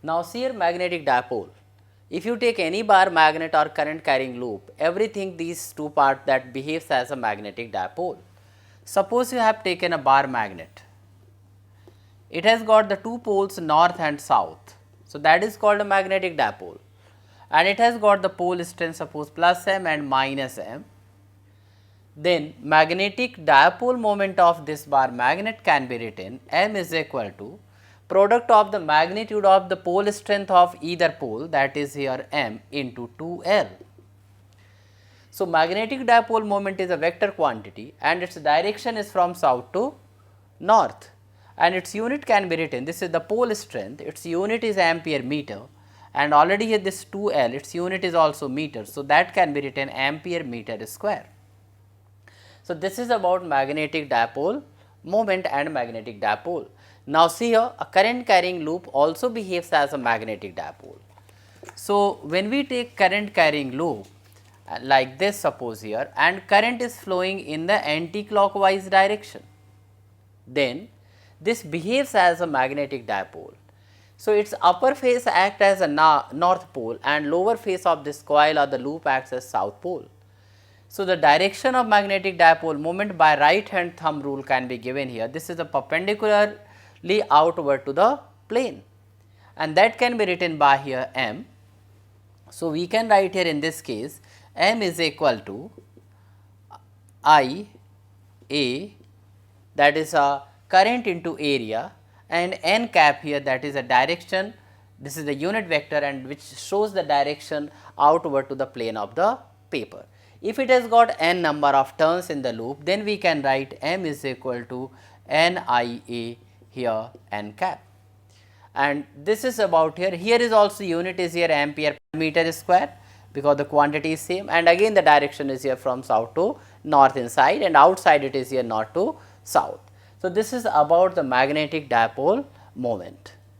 Now see here magnetic dipole. If you take any bar magnet or current carrying loop, everything these two parts that behaves as a magnetic dipole. Suppose you have taken a bar magnet. It has got the two poles north and south. So that is called a magnetic dipole, and it has got the pole strength suppose plus m and minus m. Then magnetic dipole moment of this bar magnet can be written m is equal to product of the magnitude of the pole strength of either pole, that is here m into 2L. So magnetic dipole moment is a vector quantity and its direction is from south to north, and its unit can be written, this is the pole strength, its unit is ampere meter, and already here this 2L, its unit is also meter. So that can be written ampere meter square. So this is about magnetic dipole moment and magnetic dipole. Now see here, a current carrying loop also behaves as a magnetic dipole. So when we take current carrying loop like this suppose here, and current is flowing in the anti-clockwise direction, then this behaves as a magnetic dipole. So its upper face acts as a north pole and lower face of this coil or the loop acts as south pole. So the direction of magnetic dipole moment by right hand thumb rule can be given here. This is a perpendicularly outward to the plane, and that can be written by here m. So we can write here in this case m is equal to I A, that is a current into area, and n cap here, that is a direction, this is the unit vector and which shows the direction outward to the plane of the paper. If it has got n number of turns in the loop, then we can write m is equal to NIA here n cap, and this is about here. Here is also unit is here ampere per meter square because the quantity is same, and again the direction is here from south to north inside, and outside it is here north to south. So this is about the magnetic dipole moment.